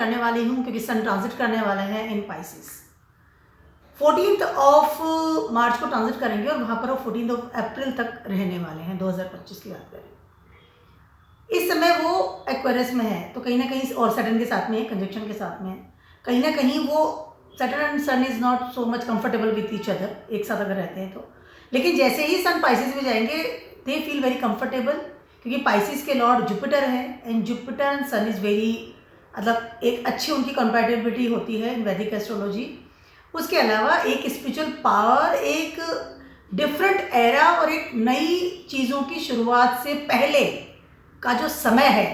करने वाली हूँ क्योंकि सन ट्रांजिट करने वाले हैं इन पाइसिस। 14 ऑफ मार्च को ट्रांजिट करेंगे और वहाँ पर वो 14 ऑफ अप्रैल तक रहने वाले हैं। 2025 की बात करें, इस समय वो एक्वेरियस में है, तो कहीं ना कहीं और सैटर्न के साथ में है, कंजक्शन के साथ में है, कहीं ना कहीं वो Saturn and sun is not so much comfortable with each other, एक साथ अगर रहते हैं तो। लेकिन जैसे ही सन पाइसिस में जाएंगे दे फील वेरी कंफर्टेबल, क्योंकि पाइसिस के लॉर्ड जुपिटर है and Jupiter and sun is very, मतलब एक अच्छी उनकी कंपैटिबिलिटी होती है इन वैदिक एस्ट्रोलॉजी। उसके अलावा एक स्पिरिचुअल पावर, एक डिफरेंट एरा और एक नई चीज़ों की शुरुआत से पहले का जो समय है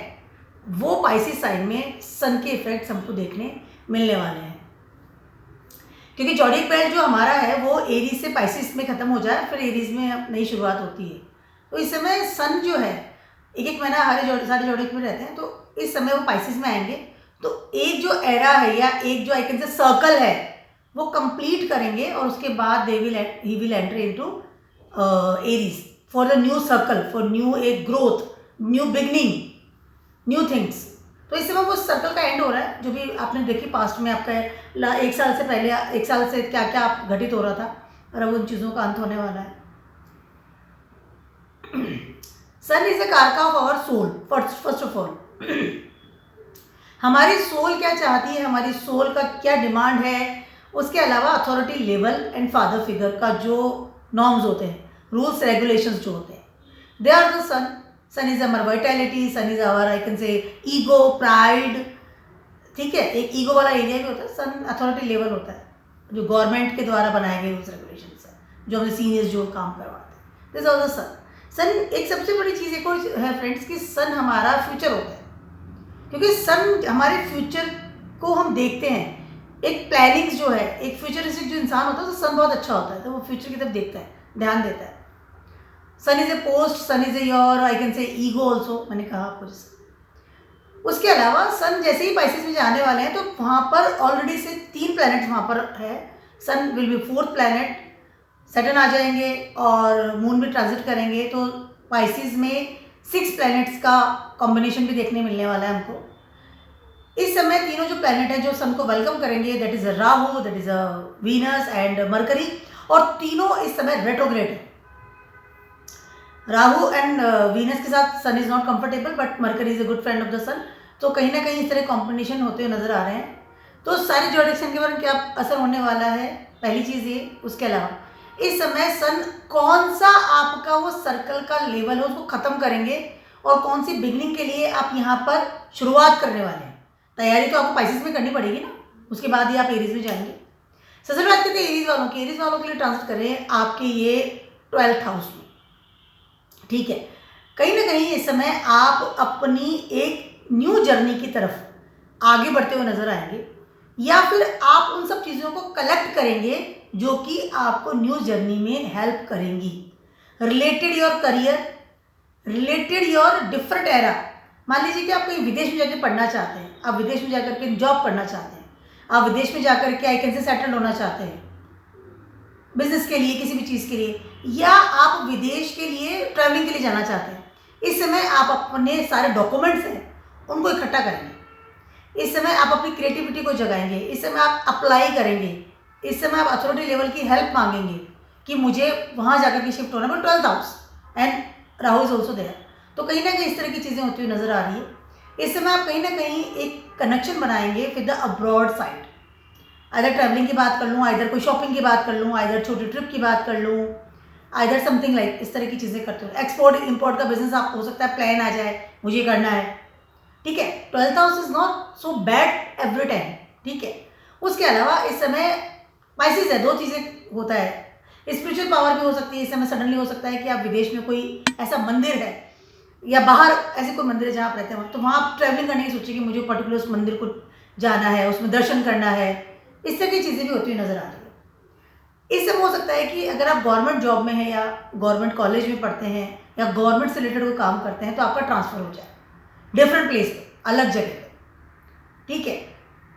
वो पाइसिस साइन में सन के इफेक्ट्स हमको देखने मिलने वाले हैं। क्योंकि जॉडिक बेल्ट जो हमारा है वो एरीज से पाइसिस में ख़त्म हो जाए, फिर एरीज में नई शुरुआत होती है। तो इस समय सन जो है एक एक महीना सारे जॉडिक में रहते हैं, तो इस समय वो पाइसिस में आएंगे। तो एक जो एरा है या एक जो आई कैन से सर्कल है वो कंप्लीट करेंगे और उसके बाद ही will enter into Aries for the new circle, for new एक growth, new beginning, new things. तो इस समय वो सर्कल का एंड हो रहा है, जो भी आपने देखी पास्ट में आपका एक साल से पहले, एक साल से क्या क्या घटित हो रहा था, और अब उन चीज़ों का अंत होने वाला है। सन इज ए कारका of our soul. First of all हमारी सोल क्या चाहती है, हमारी सोल का क्या डिमांड है, उसके अलावा authority level and father figure का जो नॉर्म्स होते हैं, रूल्स रेगुलेशंस जो होते हैं, they are the sun. Sun is our vitality, sun is our I can say ego, pride, ठीक है, एक ईगो वाला एरिया भी होता है। सन अथॉरिटी लेवल होता है, जो गवर्नमेंट के द्वारा बनाए गए रूल्स रेगुलेशंस है, जो हमने सीनियर्स जो काम करवाते हैं, दिस ऑल द सन। सन एक सबसे बड़ी चीज़ एक और है फ्रेंड्स कि सन हमारा फ्यूचर होता है, क्योंकि सन हमारे फ्यूचर को हम देखते हैं। एक प्लानिंग्स जो है, एक फ्यूचरिस्टिक जो इंसान होता है, तो सन बहुत अच्छा होता है, तो वो फ्यूचर की तरफ देखता है, ध्यान देता है। Sun is a post, sun is a your I can say ego also, मैंने कहा आपको जैसे। उसके अलावा सन जैसे ही पाइसिस में जाने वाले हैं तो वहाँ पर ऑलरेडी से 3 प्लैनेट्स वहाँ पर है। Sun will be 4th planet, Saturn आ जाएंगे और मून भी ट्रांजिट करेंगे, तो पाइसिस में 6 प्लैनेट्स का कॉम्बिनेशन भी देखने मिलने वाला है हमको। इस समय तीनों जो प्लैनेट हैं जो सन को वेलकम करेंगे, that is Rahu, that is Venus and mercury, और तीनों इस समय रेट्रोग्रेड है। राहु एंड वीनस के साथ sun is not comfortable, but Mercury is a good friend of the sun, तो कहीं ना कहीं इस तरह कॉम्बिनेशन होते हुए नजर आ रहे हैं। तो सारे जोडिक्शन के बारे में क्या असर होने वाला है, पहली चीज़ ये। उसके अलावा इस समय सन कौन सा आपका वो सर्कल का लेवल है उसको ख़त्म करेंगे, और कौन सी बिगनिंग के लिए आप यहाँ पर शुरुआत करने वाले हैं। तैयारी तो आपको पाइसिस में करनी पड़ेगी ना, उसके बाद ही आप एरीज में जाएंगे। सबसे बात करते हैं एरीज वालों की। एरीज वालों के लिए ट्रांसफर कर रहे हैं आपके ये 12th हाउस में, ठीक है। कहीं ना कहीं इस समय आप अपनी एक न्यू जर्नी की तरफ आगे बढ़ते हुए नजर आएंगे, या फिर आप उन सब चीज़ों को कलेक्ट करेंगे जो कि आपको न्यू जर्नी में हेल्प करेंगी। Related your career, related your different era. मान लीजिए कि आप कहीं विदेश में जाकर पढ़ना चाहते हैं, आप विदेश में जाकर के जॉब करना चाहते हैं, आप विदेश में जाकर के आई कैन से सेटल होना चाहते हैं बिजनेस के लिए, किसी भी चीज़ के लिए, या आप विदेश के लिए ट्रैवलिंग के लिए जाना चाहते हैं। इस समय आप अपने सारे डॉक्यूमेंट्स हैं उनको इकट्ठा करेंगे। इस समय आप अपनी क्रिएटिविटी को जगाएंगे। इस समय आप अप्लाई करेंगे। इस समय आप अथॉरिटी लेवल की हेल्प मांगेंगे कि मुझे वहाँ जाकर के शिफ्ट होना है, 12th house and Rahu is also there. तो कहीं ना कहीं इस तरह की चीज़ें होती हुई नजर आ रही है। इस समय आप कहीं ना कहीं एक कनेक्शन बनाएंगे with the abroad side. Either travelling की बात कर लूँ, आइदर कोई शॉपिंग की बात कर लूँ, आइदर छोटी ट्रिप की बात कर लूँ, आइदर समथिंग लाइक इस तरह की चीज़ें करते हो। एक्सपोर्ट इम्पोर्ट का बिजनेस आप हो सकता है प्लान आ जाए, मुझे करना है, ठीक है। 12th house is not so bad every time, ठीक है। उसके अलावा इस समय पाइसिस है, 2 चीज़ें होता है। स्पिरिचुअल पावर भी हो सकती है इस समय। सडनली हो सकता है कि आप विदेश में कोई ऐसा मंदिर है या बाहर ऐसे कोई मंदिर है जहाँ आप रहते हैं, तो वहाँ आप ट्रैवलिंग करने की सोचिए कि मुझे पर्टिकुलर उस मंदिर को जाना है, उसमें दर्शन करना है। इस तरह की चीज़ें भी होती हुई नजर आ रही है। इससे हो सकता है कि अगर आप गवर्नमेंट जॉब में हैं या गवर्नमेंट कॉलेज में पढ़ते हैं या गवर्नमेंट से रिलेटेड कोई काम करते हैं, तो आपका ट्रांसफ़र हो जाए डिफरेंट प्लेस पे, अलग जगह पे, ठीक है।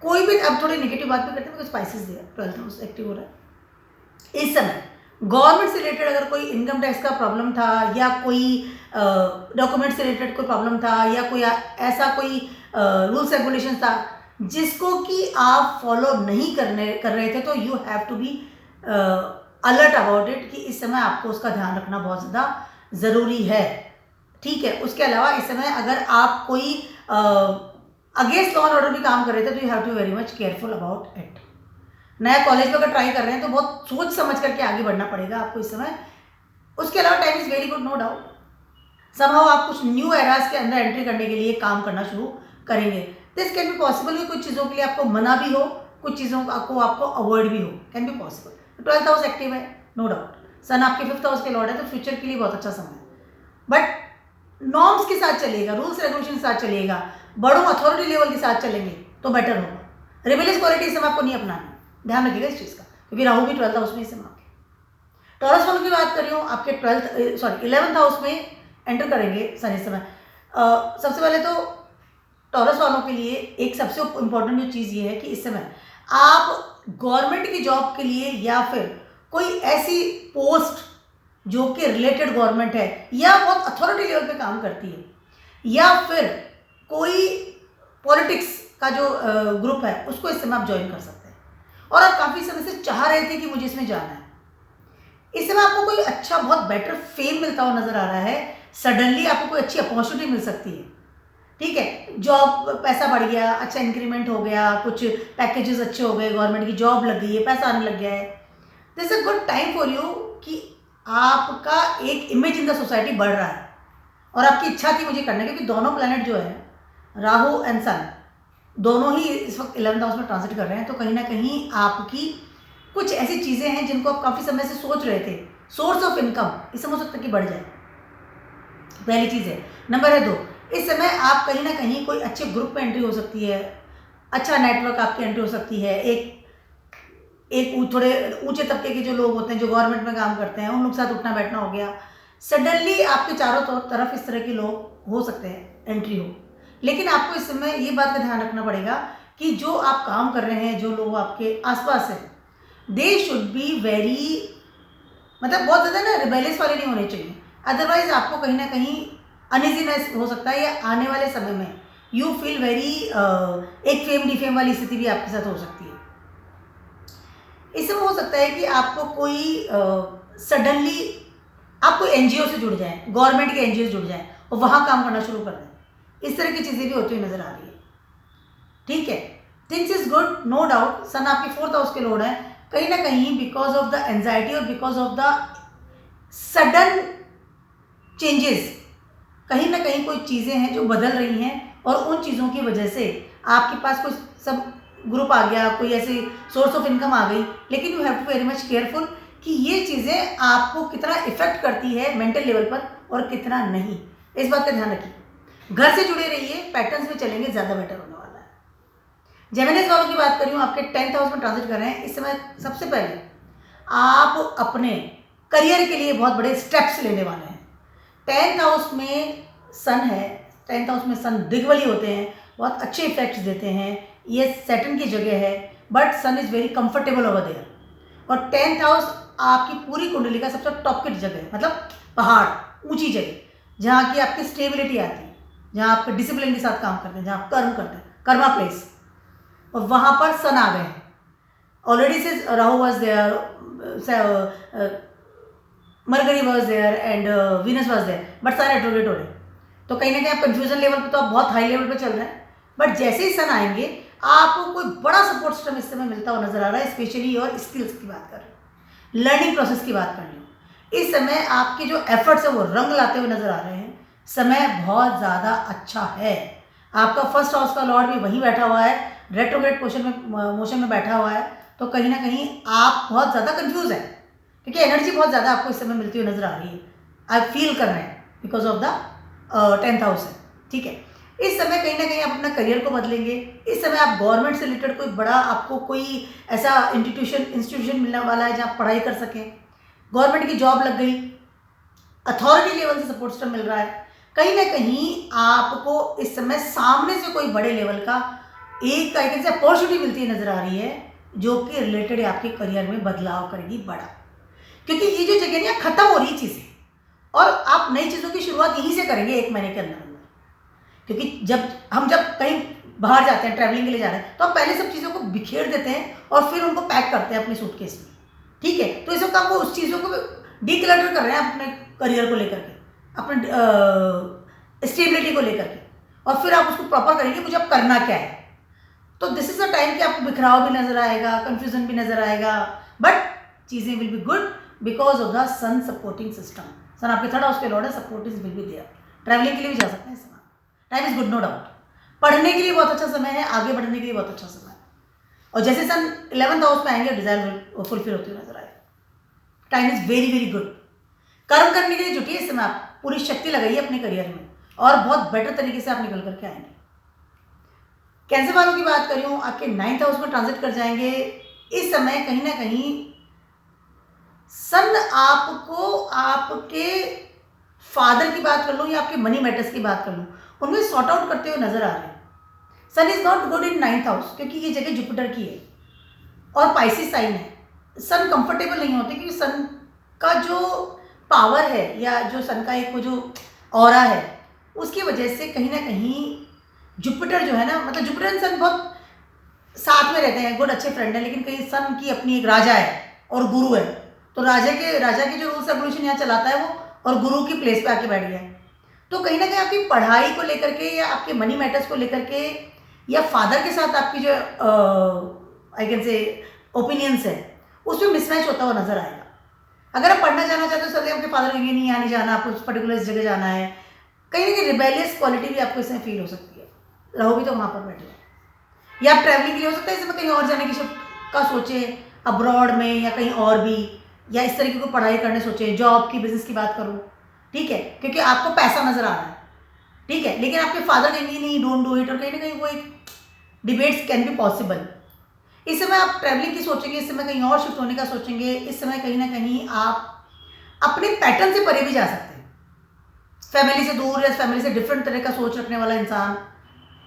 कोई भी, अब थोड़ी नेगेटिव बात भी करते हैं बिकॉज पाइसिस दिया 12th हाउस एक्टिव हो रहा है। इस समय गवर्नमेंट से रिलेटेड अगर कोई इनकम टैक्स का प्रॉब्लम था, या कोई डॉक्यूमेंट से रिलेटेड कोई प्रॉब्लम था, या कोई ऐसा कोई रूल्स रेगुलेशन था जिसको कि आप फॉलो नहीं कर रहे थे, तो you have to be alert about it कि इस समय आपको उसका ध्यान रखना बहुत ज़्यादा ज़रूरी है। ठीक है, उसके अलावा इस समय अगर आप कोई अगेंस्ट लॉ एंड ऑर्डर भी काम कर रहे थे तो you have to very much careful about it. नया कॉलेज में अगर ट्राई कर रहे हैं तो बहुत सोच समझ करके आगे बढ़ना पड़ेगा आपको इस समय। उसके अलावा time is very good, no doubt. Somehow आप कुछ न्यू एराज के अंदर एंट्री करने के लिए काम करना शुरू करेंगे। दिस कैन बी पॉसिबल कि कुछ चीज़ों के लिए आपको मना भी हो, कुछ चीज़ों को आपको अवॉइड भी हो, can be possible. 12th house active है, नो डाउट। सन आपके 5th हाउस के लॉर्ड है, तो फ्यूचर के लिए बहुत अच्छा समय है। बट नॉर्म्स के साथ चलिएगा, रूल्स रेगुलेशन के साथ चलिएगा, बड़ों अथॉरिटी लेवल के साथ चलेंगे तो बेटर होगा। रिबेलियस क्वालिटी इस समय आपको नहीं अपनाना, ध्यान रखिएगा इस चीज़ का, क्योंकि राहु भी 12th हाउस में इस समय आपके। टॉरस वालों की बात कर रही हूँ, आपके 11th हाउस में एंटर करेंगे सन इस समय। सबसे पहले तो टॉरस वालों के लिए एक सबसे इम्पोर्टेंट जो चीज़ ये है कि इस समय आप गवर्नमेंट की जॉब के लिए या फिर कोई ऐसी पोस्ट जो कि रिलेटेड गवर्नमेंट है या बहुत अथॉरिटी लेवल पे काम करती है, या फिर कोई पॉलिटिक्स का जो ग्रुप है उसको इस समय आप ज्वाइन कर सकते हैं। और आप काफ़ी समय से चाह रहे थे कि मुझे इसमें जाना है। इस समय आपको कोई अच्छा बहुत बेटर फेम मिलता हुआ नजर आ रहा है। सडनली आपको कोई अच्छी अपॉर्चुनिटी मिल सकती है। ठीक है, जॉब, पैसा बढ़ गया, अच्छा इंक्रीमेंट हो गया, कुछ पैकेजेस अच्छे हो गए, गवर्नमेंट की जॉब लग गई है, पैसा आने लग गया है। This a good time for you कि आपका एक इमेज इन द सोसाइटी बढ़ रहा है और आपकी इच्छा थी मुझे करना, क्योंकि दोनों प्लैनेट जो है राहु एंड सन दोनों ही इस वक्त 11th हाउस में ट्रांजिट कर रहे हैं। तो कहीं ना कहीं आपकी कुछ ऐसी चीज़ें हैं जिनको आप काफ़ी समय से सोच रहे थे, सोर्स ऑफ इनकम इस समय हो सकता है कि बढ़ जाए, पहली चीज़ है। नंबर है 2, इस समय आप कहीं ना कहीं कोई अच्छे ग्रुप में एंट्री हो सकती है, अच्छा नेटवर्क आपकी एंट्री हो सकती है। एक थोड़े ऊंचे तबके के जो लोग होते हैं जो गवर्नमेंट में काम करते हैं, उन लोग के साथ उठना बैठना हो गया। सडनली आपके चारों तरफ इस तरह के लोग हो सकते हैं एंट्री हो। लेकिन आपको इस समय ये बात का ध्यान रखना पड़ेगा कि जो आप काम कर रहे हैं, जो लोग आपके आसपास हैं, दे शुड बी वेरी, मतलब बहुत ज़्यादा ना रिबेलियस वाले नहीं होने चाहिए। अदरवाइज आपको कहीं ना कहीं अनइजीनेस हो सकता है, या आने वाले समय में यू फील वेरी एक फेम डिफेम वाली स्थिति भी आपके साथ हो सकती है। इसमें हो सकता है कि आपको कोई सडनली आप कोई एनजीओ से जुड़ जाएं, गवर्नमेंट के एनजीओ से जुड़ जाएं और वहाँ काम करना शुरू कर दें। इस तरह की चीज़ें भी होती हुई नजर आ रही है। ठीक है, things is good, no doubt. Sun आपके 4th हाउस के लॉर्ड है। कहीं ना कहीं बिकॉज ऑफ द एंजाइटी और because of the sudden changes, कहीं ना कहीं कोई चीज़ें हैं जो बदल रही हैं और उन चीज़ों की वजह से आपके पास कुछ सब ग्रुप आ गया, कोई ऐसी सोर्स ऑफ इनकम आ गई। लेकिन you have to very much careful कि ये चीज़ें आपको कितना इफेक्ट करती है मेंटल लेवल पर और कितना नहीं, इस बात का ध्यान रखिए। घर से जुड़े रहिए, पैटर्न्स में चलेंगे, ज़्यादा बेटर होने वाला है। जेमिनीज वालों की बात करी हूँ, आपके 10th हाउस में ट्रांजिट कर रहे हैं इस समय। सबसे पहले आप अपने करियर के लिए बहुत बड़े स्टेप्स लेने वाले हैं। 10th हाउस में सन है, 10th हाउस में सन दिग्बली होते हैं, बहुत अच्छे इफेक्ट्स देते हैं। ये सैटर्न की जगह है, but sun is very comfortable over there. और 10th हाउस आपकी पूरी कुंडली का सबसे टॉप की जगह है, मतलब पहाड़, ऊंची जगह जहाँ की आपकी स्टेबिलिटी आती है, जहाँ आप डिसिप्लिन के साथ काम करते हैं, जहाँ आप कर्म करते हैं, कर्मा प्लेस, और वहाँ पर सन आ गए हैं ऑलरेडी। से Rahu was there, Mercury was there and Venus was there, but सारे एट्रोगेट हो रहे हैं। तो कहीं ना कहीं आप कन्फ्यूजन लेवल पे तो आप बहुत हाई लेवल पे चल रहे हैं, बट जैसे ही सन आएंगे आपको कोई बड़ा सपोर्ट सिस्टम इस समय मिलता हुआ नजर आ रहा है। स्पेशली और स्किल्स की बात कर रहे हैं, लर्निंग प्रोसेस की बात कर रही हूँ। इस समय आपके जो एफर्ट्स है वो रंग लाते हुए नजर आ रहे हैं। समय बहुत ज़्यादा अच्छा है। आपका 1st हाउस का लॉर्ड भी वहीं बैठा हुआ है, रेट्रोग्रेड मोशन में बैठा हुआ है। तो कहीं ना कहीं आप बहुत ज़्यादा कंफ्यूज हैं, क्योंकि एनर्जी बहुत ज़्यादा आपको इस समय मिलती हुई नजर आ रही है। आप फील कर रहे हैं because of the 10th house है। ठीक है, इस समय कहीं ना कहीं आप अपना करियर को बदलेंगे। इस समय आप गवर्नमेंट से रिलेटेड कोई बड़ा, आपको कोई ऐसा इंस्टीट्यूशन मिलने वाला है जहाँ आप पढ़ाई कर सकें। गवर्नमेंट की जॉब लग गई, अथॉरिटी लेवल से सपोर्ट सिस्टम मिल रहा है। कहीं ना कहीं आपको इस समय सामने से कोई बड़े लेवल का एक तरीके से अपॉर्चुनिटी मिलती नजर आ रही है, जो कि रिलेटेड आपके करियर में बदलाव करेगी बड़ा। क्योंकि ये जो जगह नहीं खत्म हो रही चीज़ें, और आप नई चीज़ों की शुरुआत यहीं से करेंगे 1 महीने के अंदर अंदर। क्योंकि जब कहीं बाहर जाते हैं, ट्रैवलिंग के लिए जा रहे हैं, तो आप पहले सब चीज़ों को बिखेर देते हैं और फिर उनको पैक करते हैं अपने सूटकेस में, ठीक है। तो इस वक्त आप वो उस चीज़ों को डीक्लटर कर रहे हैं अपने करियर को लेकर के, अपने स्टेबिलिटी को लेकर के, और फिर आप उसको प्रॉपर करेंगे मुझे अब करना क्या है। तो दिस इज अ टाइम कि आपको बिखराव भी नजर आएगा, कंफ्यूजन भी नजर आएगा, बट चीज़ें will be good because of the sun supporting system. Sun आपके थर्ड हाउस के लॉर्ड है, supporting will be there. Travelling के लिए भी जा सकते हैं इस समय, time is good no doubt. पढ़ने के लिए बहुत अच्छा समय है, आगे बढ़ने के लिए बहुत अच्छा समय है, और जैसे सन 11th हाउस में आएंगे डिजायर फुलफिल होती हुई नजर आएगा। Time is very very good. कर्म करने के लिए जुटिए इस समय, आप पूरी शक्ति लगाइए अपने करियर में और बहुत बेटर तरीके से आप निकल करके आएंगे। कैंसर वालों की बात करूँ, आपके 9th हाउस में ट्रांजिट कर जाएंगे इस समय। कहीं ना कहीं सन आपको आपके फादर की बात कर लूँ या आपके मनी मैटर्स की बात कर लूँ, उनमें सॉर्ट आउट करते हुए नजर आ रहे हैं। Sun is not good in 9th house क्योंकि ये जगह जुपिटर की है और पाइसिस साइन है। सन कंफर्टेबल नहीं होते क्योंकि सन का जो पावर है या जो सन का एक वो जो ऑरा है उसकी वजह से कहीं ना कहीं जुपिटर जो है ना, मतलब जुपिटर एंड सन बहुत साथ में रहते हैं, गुड अच्छे फ्रेंड हैं, लेकिन कहीं सन की अपनी एक राजा है और गुरु है, तो राजा के जो रूल्स रेगुलेशन यहाँ चलाता है वो, और गुरु की प्लेस पे आके बैठ गया है। तो कहीं ना कहीं आपकी पढ़ाई को लेकर के या आपके मनी मैटर्स को लेकर के या फादर के साथ आपकी जो आई कैन से ओपिनियंस है उसमें मिसमैच होता हुआ नजर आएगा। अगर आप पढ़ना जाना चाहते हो सर आपके फादर कहेंगे नहीं यहाँ नहीं जाना, आपको उस पर्टिकुलर जगह जाना है, कहीं ना कहीं रिबेलियस क्वालिटी भी आपको इसमें फील हो सकती है, रहो भी तो वहाँ पर बैठ जाए। या आप ट्रैवलिंग के लिए हो सकता है इसमें कहीं और जाने की का सोचे, अब्रॉड में या कहीं और भी, या इस तरीके को पढ़ाई करने सोचे, जॉब की बिजनेस की बात करूँ, ठीक है, क्योंकि आपको पैसा नजर आ रहा है, ठीक है, लेकिन आपके फादर कहेंगे नहीं डोंट डू इट, और कहीं ना कहीं वो एक डिबेट्स कैन बी पॉसिबल। इस समय आप ट्रैवलिंग की सोचेंगे, इस समय कहीं और शिफ्ट होने का सोचेंगे, इस समय कहीं ना कहीं आप अपने पैटर्न से परे भी जा सकते हैं। फैमिली से दूर या फैमिली से डिफरेंट तरह का सोच रखने वाला इंसान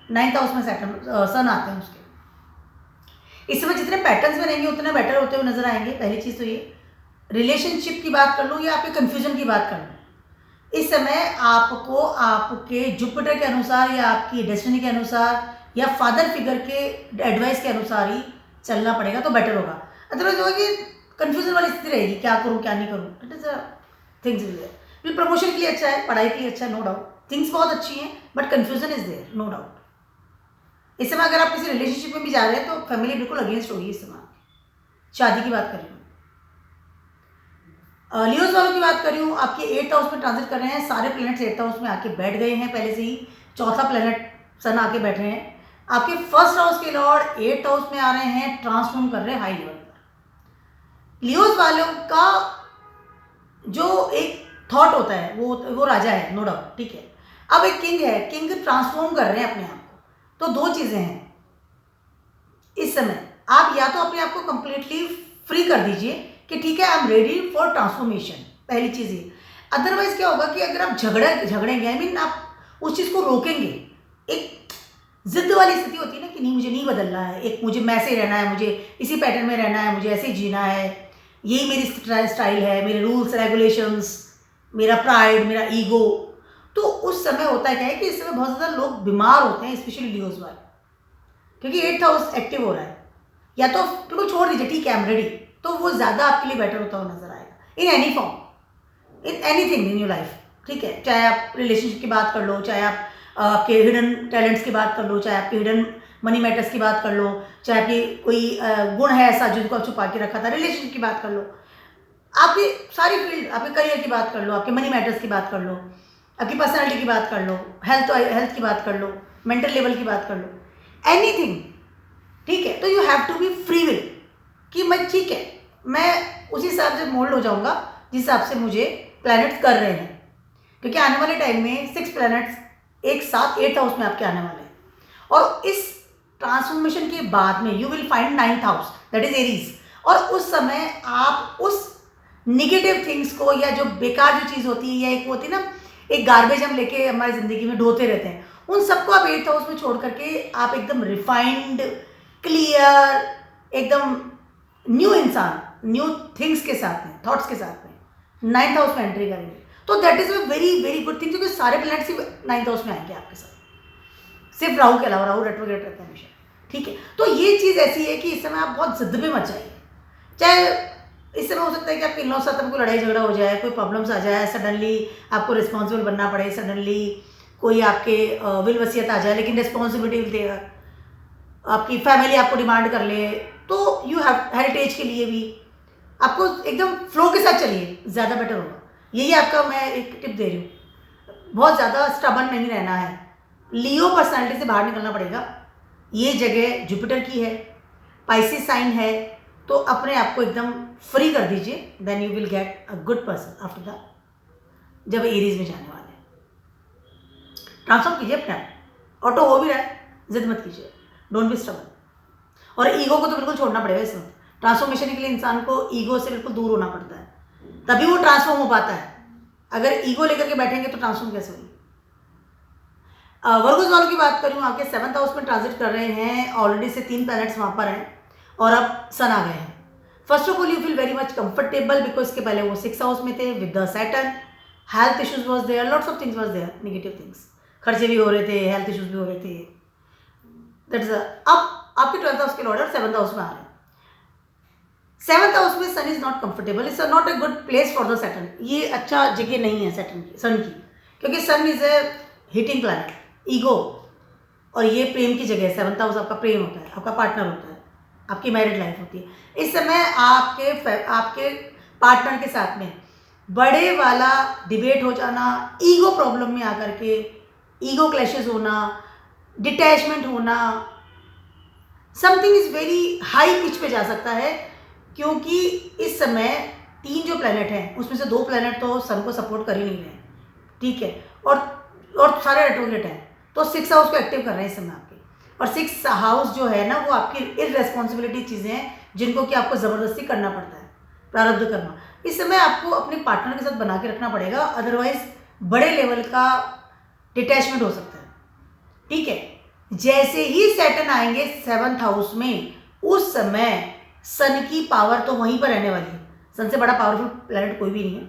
9th हाउस में सन आते हैं उसके, इस समय जितने पैटर्न्स में रहेंगे उतने बेटर होते हुए नजर आएंगे। पहली चीज़ तो ये। रिलेशनशिप की बात कर लूँ या आपके कन्फ्यूजन की बात कर लूँ, इस समय आपको आपके जुपिटर के अनुसार या आपकी डेस्टिनी के अनुसार या फादर फिगर के एडवाइस के अनुसार ही चलना पड़ेगा तो बेटर होगा। अदरवाइज होगा कि कन्फ्यूजन वाली स्थिति रहेगी, क्या करूँ क्या नहीं करूँ। It is things is there. Promotion के लिए अच्छा है, पढ़ाई के लिए अच्छा है, नो डाउट, थिंग्स बहुत अच्छी हैं, but confusion is there, no doubt. इस समय अगर आप किसी रिलेशनशिप में भी जा रहे हैं तो फैमिली बिल्कुल अगेंस्ट होगी इस समय। शादी की बात करें, लियोज वालों की बात करी हूँ, आपके 8th हाउस में ट्रांजिट कर रहे हैं, सारे प्लैनेट्स 8th हाउस में आके बैठ गए हैं पहले से ही, चौथा प्लैनेट सन आके बैठे हैं। आपके 1st हाउस के लॉर्ड 8th हाउस में आ रहे हैं, ट्रांसफॉर्म कर रहे हैं हाई लेवल पर। लियोज वालों का जो एक थॉट होता है वो राजा है, नो डाउट, ठीक है। अब एक किंग है, किंग ट्रांसफॉर्म कर रहे हैं अपने आप को, तो दो चीजें हैं इस समय। आप या तो अपने आप को कंप्लीटली फ्री कर दीजिए कि ठीक है I am ready for transformation, पहली चीज़ ये। अदरवाइज क्या होगा कि अगर आप झगड़ेंगे, आई मीन आप उस चीज़ को रोकेंगे, एक जिद्द वाली स्थिति होती है ना कि नहीं मुझे नहीं बदलना है, एक मुझे मैसे ही रहना है, मुझे इसी पैटर्न में रहना है, मुझे ऐसे ही जीना है, यही मेरी स्टाइल है, मेरे रूल्स रेगुलेशंस, मेरा प्राइड, मेरा ईगो। तो उस समय होता है क्या है कि इस समय बहुत ज़्यादा लोग बीमार होते हैं, स्पेशली लियोज वाले, क्योंकि 8th हाउस एक्टिव हो रहा है। या तो बिल्कुल छोड़ दीजिए, ठीक है आई एम रेडी, तो वो ज़्यादा आपके लिए बेटर होता हुआ नजर आएगा in any form, in anything in your life, ठीक है। चाहे आप रिलेशनशिप की बात कर लो, चाहे आप आपके हिडन टैलेंट्स की बात कर लो, चाहे आपके हिडन मनी मैटर्स की बात कर लो, चाहे आपकी कोई गुण है ऐसा जिसको आप छुपा के रखा था, रिलेशनशिप की बात कर लो, आपकी सारी फील्ड, आपके करियर की बात कर लो, आपके मनी मैटर्स की बात कर लो, आपकी पर्सनैलिटी की बात कर लो, हेल्थ की बात कर लो, मेंटल लेवल की बात कर लो, एनीथिंग, ठीक है। तो you have to be free will कि मैं ठीक है, मैं उसी हिसाब से मोल्ड हो जाऊंगा जिस हिसाब से मुझे प्लैनेट्स कर रहे हैं, क्योंकि आने वाले टाइम में 6 प्लैनेट्स एक साथ 8th हाउस में आपके आने वाले हैं। और इस ट्रांसफॉर्मेशन के बाद में you will find 9th house, that is Aries, और उस समय आप उस निगेटिव थिंग्स को या जो बेकार जो चीज़ होती है या एक होती है ना, एक गार्बेज हम लेके हमारी ज़िंदगी में ढोते रहते हैं, उन सबको आप 8th हाउस में छोड़ करके आप एकदम रिफाइंड, क्लियर, एकदम न्यू इंसान, न्यू थिंग्स के साथ में, थॉट्स के साथ में 9th हाउस में एंट्री करेंगे। तो that is a very very good thing, क्योंकि सारे प्लैनेट्स ही 9th हाउस में आएंगे आपके साथ, सिर्फ राहु के अलावा, राहु रेट्रोग्रेड रहता है हमेशा, ठीक है। तो ये चीज़ ऐसी है कि इस समय आप बहुत जिद पे मत जाइए। चाहे इस समय हो सकता है कि आपके इन-लॉ साथ आपको लड़ाई झगड़ा हो जाए, कोई प्रॉब्लम्स आ जाए, सडनली आपको रिस्पॉन्सिबल बनना पड़े, सडनली कोई आपके विल वसीयत आ जाए, लेकिन रिस्पॉन्सिबिलिटी देगा, आपकी फैमिली आपको डिमांड कर ले, तो यू हैव हेरिटेज के लिए भी आपको एकदम फ्लो के साथ चलिए, ज़्यादा बेटर होगा। यही आपका मैं एक टिप दे रही हूँ। बहुत ज़्यादा स्टबर्न नहीं रहना है, लियो पर्सनैलिटी से बाहर निकलना पड़ेगा। ये जगह जुपिटर की है, पाइसिस साइन है, तो अपने आप को एकदम फ्री कर दीजिए, then you will get a good person after that, जब एरीज में जाने वाले हैं। ट्रांसफॉर्म कीजिए अपने आप, ऑटो हो भी रहा है, जिद मत कीजिए, डोंट बी स्टबर्न। और ईगो को तो बिल्कुल छोड़ना पड़ेगा इस वक्त। ट्रांसफॉर्मेशन के लिए इंसान को ईगो से बिल्कुल दूर होना पड़ता है, तभी वो ट्रांसफॉर्म हो पाता है। अगर ईगो लेकर के बैठेंगे तो ट्रांसफॉर्म कैसे होगी। वर्गोस वालों की बात करूँ, आपके 7th हाउस में ट्रांजिट कर रहे हैं, ऑलरेडी से 3 प्लैनेट्स वहाँ पर हैं और अब सन आ गए हैं। First of all you feel very much comfortable, because इसके पहले वो 6th हाउस में थे with the Saturn. Health issues was there, lots of things was there, negative things, खर्चे भी हो रहे थे, हेल्थ इश्यूज भी हो रहे थे। दैट्स अब आपके 12th हाउस के लॉर्ड और 7th हाउस में आ रहे हैं। 7th हाउस में sun is not comfortable, it's not a good place for the Saturn. ये अच्छा जगह नहीं है सैटर्न की, सन की, क्योंकि sun is a heating planet, ego, और ये प्रेम की जगह है। 7th हाउस आपका प्रेम होता है, आपका पार्टनर होता है, आपकी मैरिड लाइफ होती है। इस समय आपके पार्टनर के साथ में बड़े वाला डिबेट हो जाना, ईगो प्रॉब्लम में आकर के ईगो क्लैशेस होना, डिटैचमेंट होना, something is very high pitch पे जा सकता है, क्योंकि इस समय 3 जो प्लैनेट हैं उसमें से 2 प्लैनेट तो सन को सपोर्ट कर ही नहीं रहे, ठीक है, और सारे रेट्रोग्रेड हैं, तो 6th हाउस को एक्टिव कर रहे हैं इस समय आपके। और 6th हाउस जो है ना, वो आपकी इररेस्पॉन्सिबिलिटी चीज़ें हैं जिनको कि आपको ज़बरदस्ती करना पड़ता है, प्रारब्ध कर्म। इस समय आपको अपने पार्टनर के साथ बना के रखना पड़ेगा, अदरवाइज बड़े लेवल का डिटैचमेंट हो सकता है, ठीक है। जैसे ही सैटर्न आएंगे 7th हाउस में, उस समय सन की पावर तो वहीं पर रहने वाली है। सन से बड़ा पावरफुल प्लैनेट कोई भी नहीं है,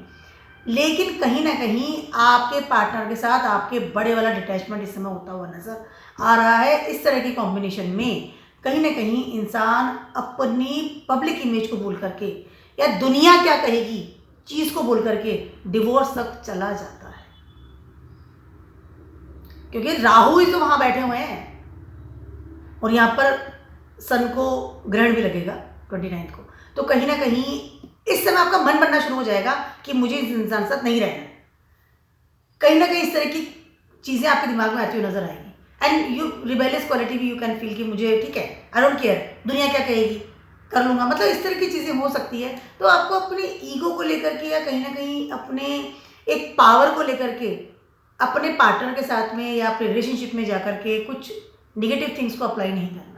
लेकिन कहीं ना कहीं आपके पार्टनर के साथ आपके बड़े वाला डिटैचमेंट इस समय होता हुआ नजर आ रहा है। इस तरह की कॉम्बिनेशन में कहीं ना कहीं इंसान अपनी पब्लिक इमेज को भूल करके या दुनिया क्या कहेगी चीज़ को भूल करके डिवोर्स तक चला जाता है, क्योंकि राहु ही तो वहाँ बैठे हुए हैं और यहाँ पर सन को ग्रहण भी लगेगा 29 को। तो कहीं ना कहीं इस समय आपका मन बनना शुरू हो जाएगा कि मुझे इस इंसान के साथ नहीं रहना। कहीं ना कहीं इस तरह की चीज़ें आपके दिमाग में आती हुई नजर आएगी, एंड यू रिबेलियस क्वालिटी भी यू कैन फील कि मुझे ठीक है, आई डोंट केयर, दुनिया क्या कहेगी, कर लूँगा, मतलब इस तरह की चीज़ें हो सकती है। तो आपको अपने ईगो को लेकर के या कहीं ना कहीं अपने एक पावर को लेकर के अपने पार्टनर के साथ में या अपने रिलेशनशिप में जाकर के कुछ निगेटिव थिंग्स को अप्लाई नहीं करना।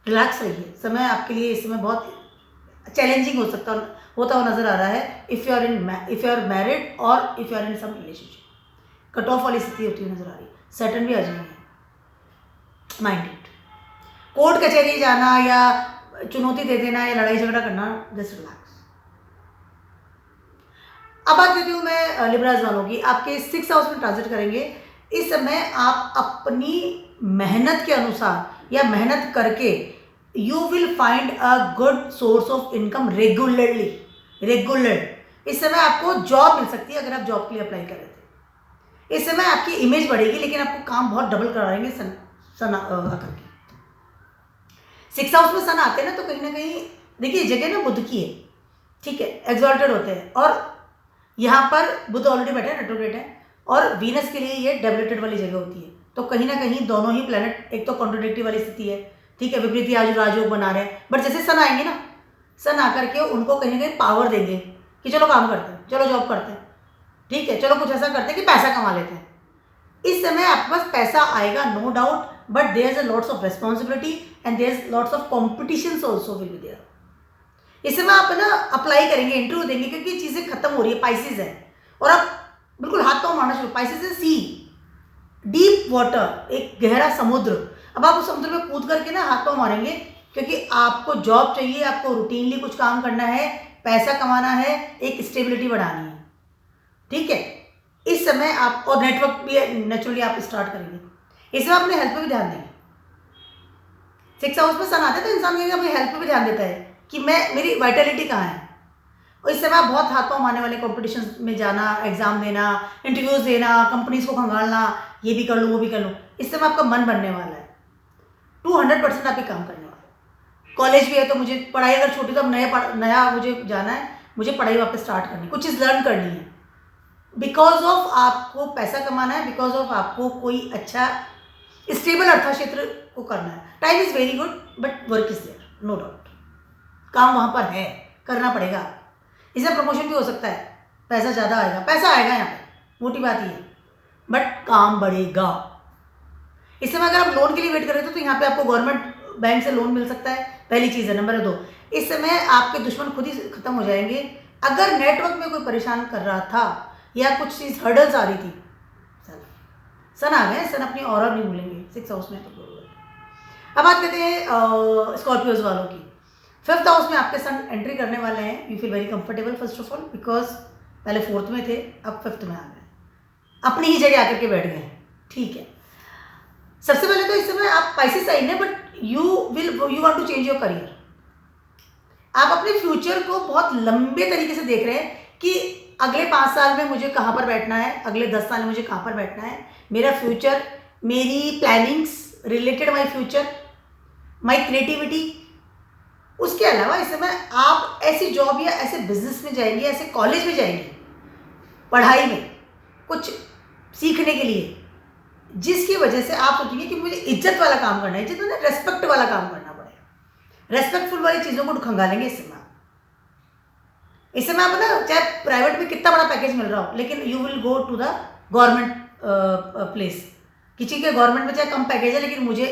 रिलैक्स रहिए, समय आपके लिए इस समय बहुत चैलेंजिंग होता हुआ नजर आ रहा है। इफ़ यू आर मैरिड और if you are in some relationship, cut off वाली स्थिति होती हुई नजर आ रही है। सैटर्न भी आ जाएंगे, माइंड इट। कोर्ट कचहरी जाना या चुनौती दे देना या लड़ाई झगड़ा करना, जस्ट रिलैक्स। अब बात करती हूँ मैं लिब्राज वालों की। आपके 6th हाउस में ट्रांजिट करेंगे। इस समय आप अपनी मेहनत के अनुसार या मेहनत करके you will find a good source of income regular. इस समय आपको जॉब मिल सकती है अगर आप जॉब के लिए अप्लाई कर रहे थे। इस समय आपकी इमेज बढ़ेगी, लेकिन आपको काम बहुत डबल कराएंगे सन आकर के। 6th हाउस में सन आते हैं ना, तो कहीं ना कहीं देखिए जगह ना बुध की है, ठीक है, एक्सॉल्टेड होते हैं, और यहाँ पर बुध ऑलरेडी बैठे हैं, रेट्रोग्रेड है, और वीनस के लिए ये डेबिलिटेड वाली जगह होती है। तो कहीं ना कहीं दोनों ही प्लैनेट एक तो कॉन्ट्रोडिक्टिव वाली स्थिति है, ठीक है, विपरीत राजयोग बना रहे हैं। बट जैसे सन आएंगे ना, सन आकर के उनको कहीं ना कहीं पावर देंगे कि चलो काम करते हैं, चलो जॉब करते हैं, ठीक है, चलो कुछ ऐसा करते हैं कि पैसा कमा लेते हैं। इस समय आपके पास पैसा आएगा, no doubt, but there is a lots of responsibility and there is lots of competitions also will be there. इस समय आप ना अप्लाई करेंगे, इंटरव्यू देंगे, क्योंकि चीज़ें खत्म हो रही है। पाइसिस है और आप बिल्कुल हाथ पाँव मारना शुरू। पाइसिस है सी, डीप वाटर, एक गहरा समुद्र। अब आप उस समुद्र में कूद करके ना हाथ पाँव मारेंगे, क्योंकि आपको जॉब चाहिए, आपको रूटीनली कुछ काम करना है, पैसा कमाना है, एक स्टेबिलिटी बढ़ानी है, ठीक है। इस समय आप और नेटवर्क भी नेचुरली आप स्टार्ट करेंगे। इसमें अपने हेल्थ पे भी ध्यान देंगे। 6th हाउस में सन आते हैं तो इंसान अपनी हेल्थ पे भी ध्यान देता है कि मेरी वाइटलिटी कहाँ है। और इस समय आप बहुत हाथ पाँव मारने वाले कॉम्पिटिशन में जाना, एग्जाम देना, इंटरव्यूज देना, कंपनीज को खंगालना, ये भी कर लूँ वो भी कर लूँ, इस समय आपका मन बनने वाला है। 200% आप ये काम करने वाले हैं। कॉलेज भी है तो मुझे पढ़ाई अगर छोटी तो अब नया मुझे जाना है, मुझे पढ़ाई वापस स्टार्ट करनी, कुछ चीज़ लर्न करनी है। बिकॉज ऑफ आपको पैसा कमाना है, बिकॉज ऑफ आपको कोई अच्छा स्टेबल अर्थ क्षेत्र को करना है। Time is very good but work is there, no doubt. काम वहाँ पर है, करना पड़ेगा। इससे प्रमोशन भी हो सकता है, पैसा ज़्यादा आएगा, पैसा आएगा यहाँ पे, मोटी बात ही है, बट काम बढ़ेगा। इस समय अगर आप लोन के लिए वेट कर रहे थे तो यहाँ पे आपको गवर्नमेंट बैंक से लोन मिल सकता है, पहली चीज़ है। नंबर 2, इस समय आपके दुश्मन खुद ही खत्म हो जाएंगे। अगर नेटवर्क में कोई परेशान कर रहा था या कुछ चीज़ हर्डल्स आ रही थी, सन आ गए, सन अपनी ऑरा नहीं भूलेंगे 6th हाउस में। अब बात करते हैं स्कॉर्पियोज वालों की। 5th हाउस में आपके सन एंट्री करने वाले हैं। You feel very comfortable first of all, because पहले 4th में थे, अब 5th में आ गए, अपनी ही जगह आकर के बैठ गए। ठीक है, सबसे पहले तो इस समय आप स्पाइसी साइन है, but you want to change your career. आप अपने फ्यूचर को बहुत लंबे तरीके से देख रहे हैं कि अगले 5 साल में मुझे कहाँ पर बैठना है, अगले 10 साल में मुझे कहाँ पर बैठना है। मेरा फ्यूचर, मेरी plannings related my future, my creativity. उसके अलावा इस समय आप ऐसी जॉब या ऐसे बिजनेस में जाएंगे, ऐसे कॉलेज में जाएंगे, पढ़ाई में कुछ सीखने के लिए, जिसकी वजह से आप सोचेंगे कि मुझे इज्जत वाला काम करना है, इज्जत मतलब रेस्पेक्ट वाला काम करना पड़ेगा। रेस्पेक्टफुल वाली चीज़ों को खंगालेंगे इस समय। इस समय आप ना चाहे प्राइवेट में कितना बड़ा पैकेज मिल रहा हो, लेकिन you will go to the government place. किसी के गवर्नमेंट में चाहे कम पैकेज है, लेकिन मुझे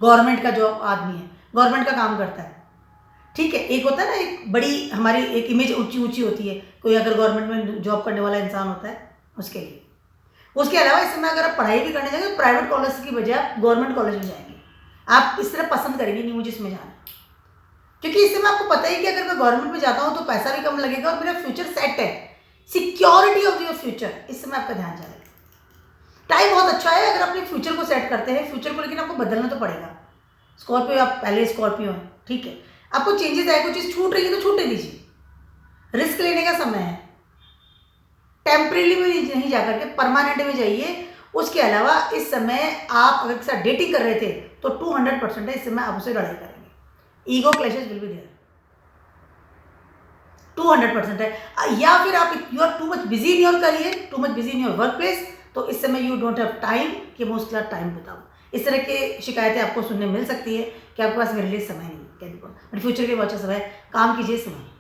गवर्नमेंट का जॉब आदमी है, गवर्नमेंट का काम करता है। ठीक है, एक होता है ना, एक बड़ी हमारी एक इमेज ऊंची ऊंची होती है, कोई अगर गवर्नमेंट में जॉब करने वाला इंसान होता है उसके लिए। उसके अलावा इस समय अगर आप पढ़ाई भी करने जाएंगे, प्राइवेट कॉलेज की बजाय आप गवर्नमेंट कॉलेज में जाएंगे। आप इस तरह पसंद करेंगे नहीं मुझे इसमें जाना, क्योंकि इस समय आपको पता ही कि अगर मैं गवर्नमेंट में जाता हूँ तो पैसा भी कम लगेगा और मेरा फ्यूचर सेट है। सिक्योरिटी ऑफ योर फ्यूचर, इस समय आपका ध्यान जाएगा। टाइम बहुत अच्छा है अगर अपने फ्यूचर को सेट करते हैं, फ्यूचर को, लेकिन आपको बदलना तो पड़ेगा। स्कॉर्पियो, आप पहले स्कॉर्पियो हैं, ठीक है, आपको चेंजेस आए, कुछ चीज़ छूट रही है तो छूटने दीजिए। रिस्क लेने का समय है, टेम्परेरी में नहीं जाकर के परमानेंट में जाइए। उसके अलावा इस समय आप अगर साथ डेटिंग कर रहे थे तो 200% है, इस समय आप उसे लड़ाई करेंगे। Ego clashes will be there, 200% है। या फिर आप you are too much busy in your career, too much busy in your work place, तो इस समय यू डोंट हैव टाइम कि मैं उसके साथ टाइम बिताऊँ। इस तरह की शिकायतें आपको सुनने मिल सकती है कि आपके पास मेरे लिए समय नहीं है, बट फ्यूचर के लिए बहुत अच्छा समय है, काम कीजिए समय।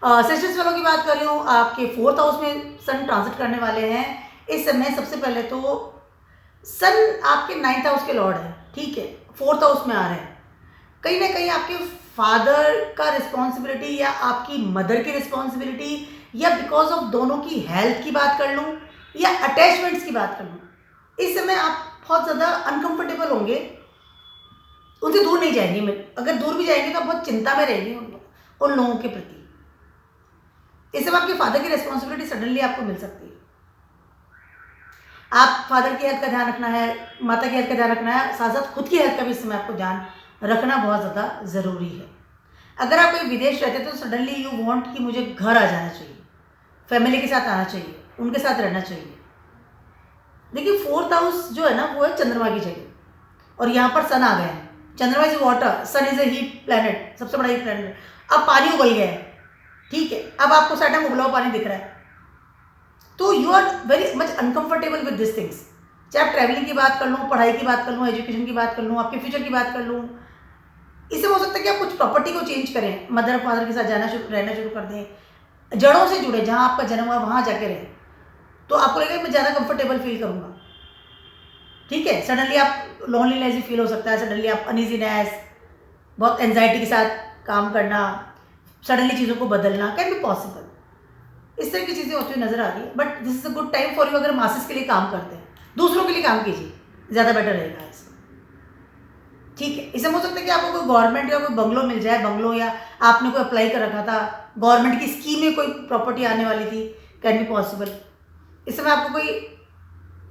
सेशंस वालों की बात कर रही हूँ, आपके 4th हाउस में सन ट्रांजिट करने वाले हैं इस समय। सबसे पहले तो सन आपके 9th हाउस के लॉर्ड है, ठीक है, 4th हाउस में आ रहे हैं। कहीं ना कहीं आपके फादर का रिस्पॉन्सिबिलिटी या आपकी मदर की रिस्पॉन्सिबिलिटी, या बिकॉज ऑफ दोनों की हेल्थ की बात कर लूँ या अटैचमेंट्स की बात कर लूँ, इस समय आप बहुत ज़्यादा अनकंफर्टेबल होंगे, उनसे दूर नहीं जाएंगे। अगर दूर भी जाएंगे तो आप बहुत चिंता में रहेंगे उन लोगों के प्रति। इस समय आपके फादर की रिस्पॉन्सिबिलिटी सडनली आपको मिल सकती है। आप फादर की हेल्थ का ध्यान रखना है, माता की हेल्थ का ध्यान रखना है, साथ साथ खुद की हेल्थ का भी इस समय आपको ध्यान रखना बहुत ज़्यादा ज़रूरी है। अगर आप कोई विदेश रहते तो सडनली यू वांट कि मुझे घर आ जाना चाहिए, फैमिली के साथ आना चाहिए, उनके साथ रहना चाहिए। देखिए 4th हाउस जो है ना, वो है चंद्रमा की जगह, और यहाँ पर सन आ गया है। चंद्रमा is water, sun is a heat planet, सबसे बड़ा हीट प्लैनेट। अब पानी उबल गया है, ठीक है, अब आपको साइड में उबला हुआ पानी दिख रहा है, तो you are very much uncomfortable with this things. चाहे आप ट्रैवलिंग की बात कर लूँ, पढ़ाई की बात कर लूँ, एजुकेशन की बात कर लूँ, आपके फ्यूचर की बात कर लूँ, इससे हो सकता है कि आप कुछ प्रॉपर्टी को चेंज करें, मदर फादर के साथ रहना शुरू कर दें, जड़ों से जुड़े, जहाँ आपका जन्म हुआ वहाँ जाके रहें, तो आपको लगेगा मैं ज़्यादा कंफर्टेबल फील करूँगा। ठीक है, सडनली आप लोनलीनेस फील हो सकता है, सडनली आप अनइजीनेस, बहुत एंजाइटी के साथ काम करना, सडनली चीज़ों को बदलना कैन बी पॉसिबल। इस तरह की चीज़ें होती हुई नजर आ रही है, but this is a good time for you. अगर मासेस के लिए काम करते हैं, दूसरों के लिए काम कीजिए, ज़्यादा बेटर रहेगा इसमें। ठीक है, इसमें हो सकता है कि आपको कोई गवर्नमेंट या कोई बंगलो मिल जाए, बंगलो, या आपने कोई अप्लाई कर रखा था, गवर्नमेंट की स्कीम में कोई प्रॉपर्टी आने वाली थी, कैन बी पॉसिबल। इस समय आपको कोई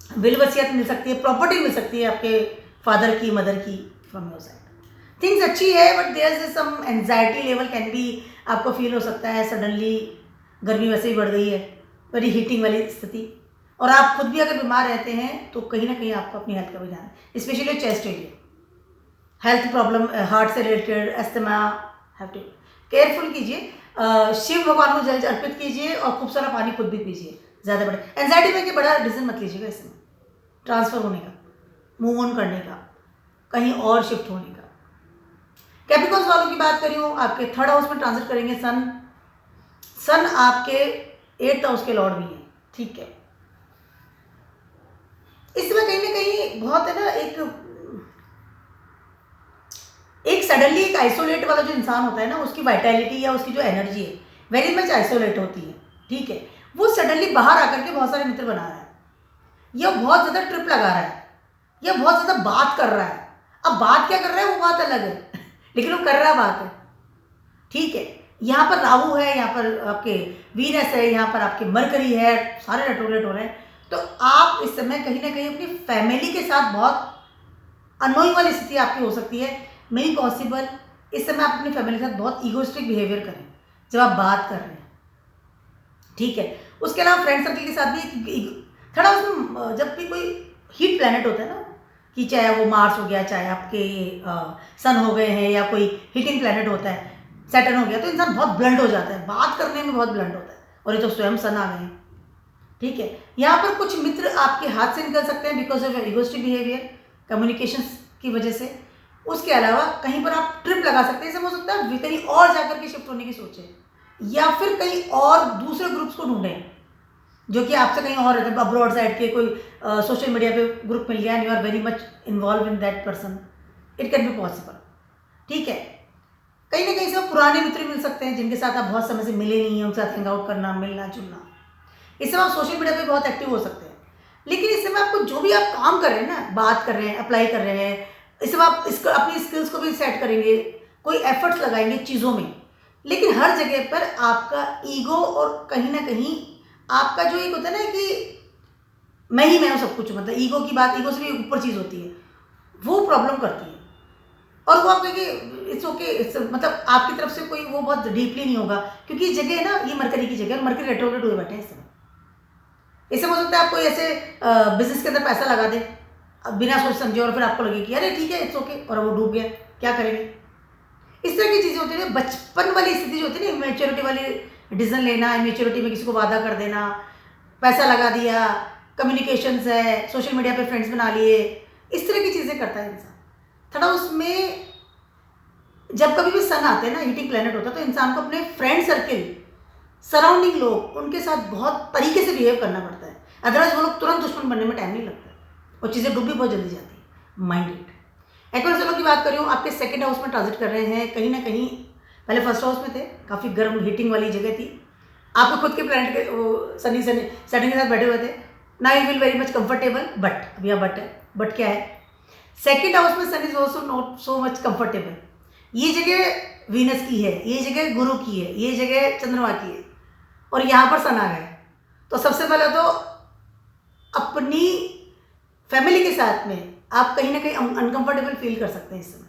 विल वसीयत मिल सकती है, प्रॉपर्टी मिल सकती है आपके फादर की, मदर की, फ्रॉम योर साइड। थिंग्स अच्छी है, but there is some anxiety level can be, आपको फील हो सकता है सडनली गर्मी वैसे ही बढ़ गई है, वेरी हीटिंग वाली स्थिति, और आप खुद भी अगर बीमार रहते हैं तो कहीं ना कहीं आपको अपनी हेल्थ का भी ध्यान है, specially chest area, health problem, heart से related, asthma, have to careful कीजिए। शिव भगवान को जल अर्पित कीजिए और खूब सारा पानी खुद भी पीजिए, ज़्यादा बड़े एंजाइटी में कि बड़ा डिसीजन मत लीजिएगा इसमें, ट्रांसफ़र होने का, मूव ऑन करने का, कहीं और शिफ्ट होने का। कैप्रिकॉर्न्स वालों की बात करी हूँ, आपके थर्ड हाउस में ट्रांजिट करेंगे सन। सन आपके 8th हाउस के लॉर्ड भी हैं, ठीक है। इसमें कहीं ना कहीं बहुत है ना, एक सडनली एक आइसोलेट वाला जो इंसान होता है ना, उसकी वाइटैलिटी या उसकी जो एनर्जी है वेरी मच आइसोलेट होती है, ठीक है। वो सडनली बाहर आकर के बहुत सारे मित्र बना रहा है, या बहुत ज़्यादा ट्रिप लगा रहा है, या बहुत ज़्यादा बात कर रहा है। अब बात क्या कर रहा है वो बात अलग है लेकिन वो कर रहा बात है, ठीक है। यहाँ पर राहु है, यहाँ पर आपके वीनस है, यहाँ पर आपके मरकरी है, सारे रेट्रोग्रेड हो रहे हैं। तो आप इस समय कहीं ना कहीं अपनी फैमिली के साथ बहुत अनोइंग वाली स्थिति आपकी हो सकती है। मे बी पॉसिबल इस समय आप अपनी फैमिली के साथ बहुत ईगोइस्टिक बिहेवियर करें जब आप बात कर रहे हैं, ठीक है। उसके अलावा फ्रेंड सर्कल के साथ भी थोड़ा उसमें, जब भी कोई हीट प्लैनेट होता है ना, कि चाहे वो मार्स हो गया, चाहे आपके सन हो गए हैं, या कोई हीटिंग प्लैनेट होता है, सैटर्न हो गया, तो इंसान बहुत ब्लंट हो जाता है, बात करने में बहुत ब्लंट होता है, और ये तो स्वयं सन आ गए हैं, ठीक है। यहाँ पर कुछ मित्र आपके हाथ से निकल सकते हैं because of egoistic behaviour, communication की वजह से। उसके अलावा कहीं पर आप ट्रिप लगा सकते हैं, इससे हो सकता है कहीं और जाकर के शिफ्ट होने की सोचें, या फिर कहीं और दूसरे ग्रुप्स को ढूंढें जो कि आपसे कहीं और रहते हैं, अब्रॉड साइड के कोई सोशल मीडिया पे ग्रुप मिल गया and you are very much involve in that person, it can be possible, ठीक है। कहीं ना कहीं से पुराने मित्र मिल सकते हैं जिनके साथ आप बहुत समय से मिले नहीं हैं, उनके साथ हैंग आउट करना, मिलना जुलना। इस समय आप सोशल मीडिया पे बहुत एक्टिव हो सकते हैं, लेकिन इस समय आपको जो भी आप काम कर रहे हैं ना, बात कर रहे हैं, अप्लाई कर रहे हैं, इस समय आप अपनी स्किल्स को भी सेट करेंगे, कोई एफर्ट्स लगाएंगे चीज़ों में, लेकिन हर जगह पर आपका ईगो और कहीं ना कहीं आपका जो एक होता है ना कि मैं ही मैं हूँ सब कुछ, मतलब ईगो की बात, ईगो से भी ऊपर चीज़ होती है, वो प्रॉब्लम करती है। और वो आप कहेंगे इट्स ओके, मतलब आपकी तरफ से कोई वो बहुत डीपली नहीं होगा, क्योंकि ये जगह है ना, ये मरकरी की जगह, और मरकरी रेट्रोग्रेड हुए बैठे हैं इस समय। इससे हो सकता है आप कोई ऐसे बिजनेस के अंदर पैसा लगा दे बिना सोच समझे, और फिर आपको लगे कि अरे ठीक है इट्स ओके, और वो डूब गया, क्या करेंगे। इस तरह की चीज़ें होती है, बचपन वाली स्थिति जो होती है ना, इमेच्योरिटी वाली डिसीजन लेना, इमेच्योरिटी में किसी को वादा कर देना, पैसा लगा दिया, कम्युनिकेशंस है, सोशल मीडिया पे फ्रेंड्स बना लिए, इस तरह की चीज़ें करता है इंसान थोड़ा उसमें। जब कभी भी सन आते हैं ना, हीटिंग प्लैनेट होता है, तो इंसान को अपने फ्रेंड सर्किल, सराउंडिंग लोग, उनके साथ बहुत तरीके से बिहेव करना पड़ता है, अदरवाइज वो लोग तुरंत दुश्मन बनने में टाइम नहीं लगता है, और चीज़ें डूब भी बहुत जल्दी जाती है। माइंडेड एक्वेरियस वालों की बात कर रही हूँ, आपके सेकंड हाउस में ट्रांजिट कर रहे हैं, कहीं ना कहीं पहले फर्स्ट हाउस में थे, काफ़ी गर्म हीटिंग वाली जगह थी, आपको खुद के प्लैनेट के सनी सैटर्न के साथ बैठे हुए थे, ना you feel very much comfortable, but अभी यहाँ बट है, बट क्या है, सेकंड हाउस में sun is also not so much comfortable. ये जगह वीनस की है, ये जगह गुरु की है, ये जगह चंद्रमा की है, और यहाँ पर सन आ गए। तो सबसे पहले तो अपनी फैमिली के साथ में आप कहीं ना कहीं अनकंफर्टेबल फील कर सकते हैं इस समय।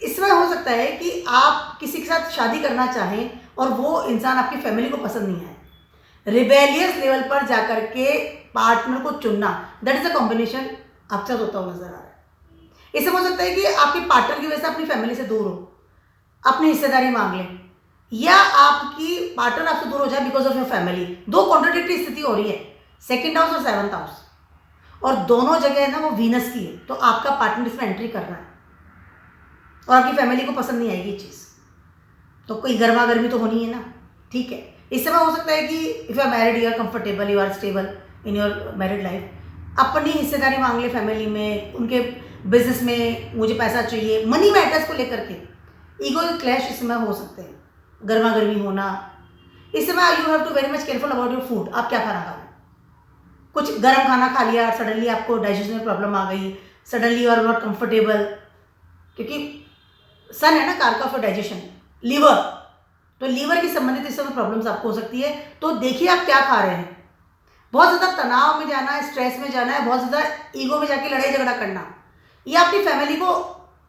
इसमें हो सकता है कि आप किसी के साथ शादी करना चाहें और वो इंसान आपकी फैमिली को पसंद नहीं आए, रिबेलियस लेवल पर जाकर के पार्टनर को चुनना, दैट इज अ कॉम्बिनेशन आपके साथ होता हुआ नजर आ रहा है। इससे हो सकता है कि आपके पार्टनर की वजह से अपनी फैमिली से दूर हो, अपनी हिस्सेदारी मांग लें, या आपकी पार्टनर आपसे दूर हो जाए बिकॉज ऑफ योर फैमिली। दो कॉन्ट्राडिक्टरी स्थिति हो रही है, सेकंड हाउस और सेवंथ हाउस, और दोनों जगह है ना वो वीनस की है, तो आपका पार्टनर इसमें एंट्री कर रहा है और आपकी फैमिली को पसंद नहीं आएगी चीज़, तो कोई गर्मा गर्मी तो होनी है ना, ठीक है। इस समय हो सकता है कि if you are married, you are comfortable, you are stable in your married life, अपनी हिस्सेदारी मांग ले फैमिली में, उनके बिजनेस में मुझे पैसा चाहिए, मनी मैटर्स को लेकर के ईगो क्लैश इस समय हो सकते हैं, गर्मा गर्मी होना। इस समय you have to very much careful about your food, आप क्या खाना खा रहे हैं। कुछ गर्म खाना खा लिया, सडनली आपको डाइजेशन में प्रॉब्लम आ गई, suddenly you are not comfortable, क्योंकि सन है ना कारक ऑफ डाइजेशन, लीवर, तो लीवर की संबंधित इस समय प्रॉब्लम्स आपको हो सकती है। तो देखिए आप क्या खा रहे हैं, बहुत ज़्यादा तनाव में जाना है, स्ट्रेस में जाना है, बहुत ज़्यादा ईगो में जाके लड़ाई झगड़ा करना या अपनी फैमिली को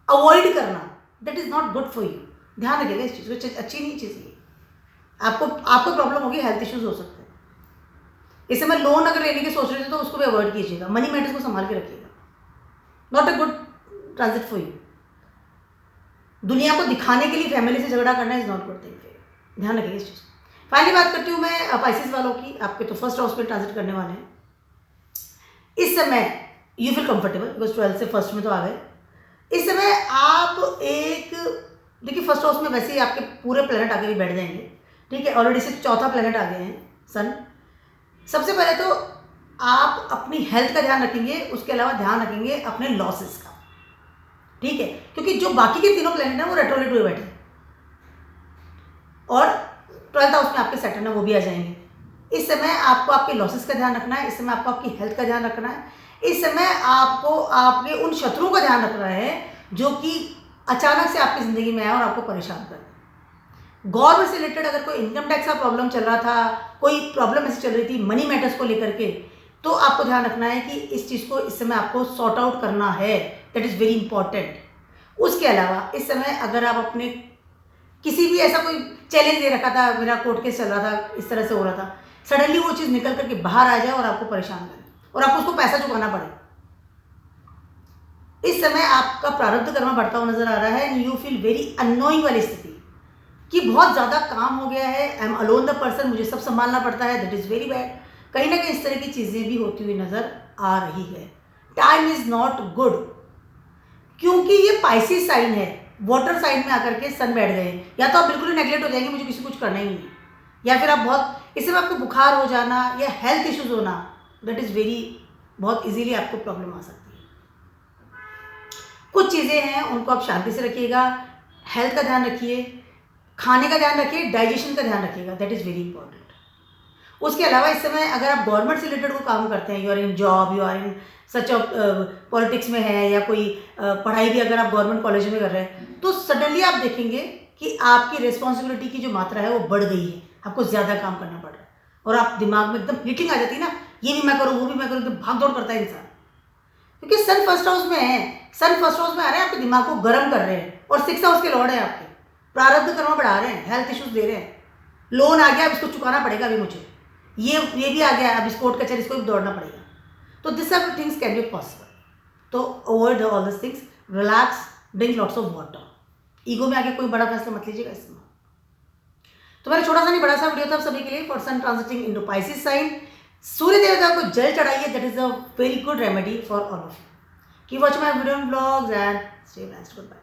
अवॉइड करना, that is not good for you. ध्यान रखिएगा इस चीज़ को, अच्छी नहीं चीज़ है। आपको प्रॉब्लम होगी, हेल्थ इश्यूज हो सकते हैं। इस समय लोन अगर लेने की सोच रहे थे तो उसको भी अवॉइड कीजिएगा, मनी मैटर्स को संभाल के रखिएगा, not a good transit for you. दुनिया को दिखाने के लिए फैमिली से झगड़ा करना is not good thing for you, ध्यान रखिएगा इस चीज़। फाइनली बात करती हूँ मैं पाइसेस वालों की। आपके तो फर्स्ट हाउस में ट्रांजिट करने वाले हैं इस समय। यू फील कंफर्टेबल बिकॉज 12 से फर्स्ट में तो आ गए। इस समय आप एक, देखिए फर्स्ट हाउस में वैसे ही आपके पूरे प्लेनेट आगे भी बैठ जाएंगे, ठीक है। ऑलरेडी सिर्फ चौथा प्लेनेट आ गए हैं, सन। सबसे पहले तो आप अपनी हेल्थ का ध्यान रखेंगे, उसके अलावा ध्यान रखेंगे अपने लॉसेस का, ठीक है। क्योंकि जो बाकी के तीनों प्लेनेट हैं वो रेट्रोग्रेड हुए बैठे हैं और 12th हाउस में आपके सैटर्न है वो भी आ जाएंगे। इस समय आपको आपके लॉसेस का ध्यान रखना है, इस समय आपको आपकी हेल्थ का ध्यान रखना है, इस समय आपको आपके उन शत्रुओं का ध्यान रखना है जो कि अचानक से आपकी ज़िंदगी में आए और आपको परेशान कर। गवर्नमेंट से रिलेटेड अगर कोई इनकम टैक्स का प्रॉब्लम चल रहा था, कोई प्रॉब्लम ऐसी चल रही थी मनी मैटर्स को लेकर के, तो आपको ध्यान रखना है कि इस चीज़ को इस समय आपको सॉर्ट आउट करना है, दैट इज़ वेरी इंपॉर्टेंट। उसके अलावा इस समय अगर आप अपने किसी भी ऐसा कोई चैलेंज दे रखा था, मेरा कोर्ट केस चल रहा था, इस तरह से हो रहा था, सडनली वो चीज़ निकल करके बाहर आ जाए और आपको परेशान करे और आपको उसको पैसा चुकाना पड़े, इस समय आपका प्रारब्ध कर्म बढ़ता हुआ नजर आ रहा है and you feel very annoying वाली स्थिति कि बहुत ज़्यादा काम हो गया है, I am alone the person, मुझे सब संभालना पड़ता है, दैट इज़ वेरी बैड। कहीं ना कहीं इस तरह की चीज़ें भी होती हुई नज़र आ रही है। टाइम इज़ नॉट गुड क्योंकि ये पाइसिस साइन है, वाटर साइन में आकर के सन बैठ गए। या तो आप बिल्कुल ही नेगलेक्ट हो जाएंगे, मुझे किसी कुछ करना ही नहीं, या फिर आप बहुत इस समय आपको बुखार हो जाना या हेल्थ इश्यूज होना, दैट इज़ वेरी, बहुत इजीली आपको प्रॉब्लम आ सकती है। कुछ चीज़ें हैं उनको आप शांति से रखिएगा, हेल्थ का ध्यान रखिए, खाने का ध्यान रखिए, डाइजेशन का ध्यान रखिएगा, दैट इज़ वेरी इंपॉर्टेंट। उसके अलावा इस समय अगर आप गवर्नमेंट से रिलेटेड कोई काम करते हैं, you are in job, you are in such of politics में है, या कोई पढ़ाई भी अगर आप गवर्नमेंट कॉलेज में कर रहे हैं, तो सडनली आप देखेंगे कि आपकी रिस्पॉन्सिबिलिटी की जो मात्रा है वो बढ़ गई है, आपको ज़्यादा काम करना पड़ रहा है और आप दिमाग में एकदम हीटिंग आ जाती है ना, ये भी मैं करूँ वो भी मैं करूँ, एकदम भाग दौड़ करता है इंसान। क्योंकि सन फर्स्ट हाउस में है, सन फर्स्ट हाउस में आ रहे हैं, आपके दिमाग को गर्म कर रहे हैं और 6th हाउस के लॉर्ड है आपके, प्रारब्ध कर्म बढ़ा रहे हैं, हेल्थ इश्यूज दे रहे हैं, लोन आ गया अब इसको चुकाना पड़ेगा अभी मुझे, ये भी आ गया अब इस कोर्ट कचहरी इसको भी दौड़ना पड़ेगा। तो this are things can be possible. तो avoid all this things, relax, drink lots of water. Ego में आके कोई बड़ा फैसला मत लीजिएगा इस समय। तो मेरा छोटा सा नहीं बड़ा सा वीडियो था सभी के लिए for sun transiting into Pisces sign. Surya देवता को जल चढ़ाइए, that is a very good remedy for all of you. Keep watching my video and vlogs and stay blessed. Good bye.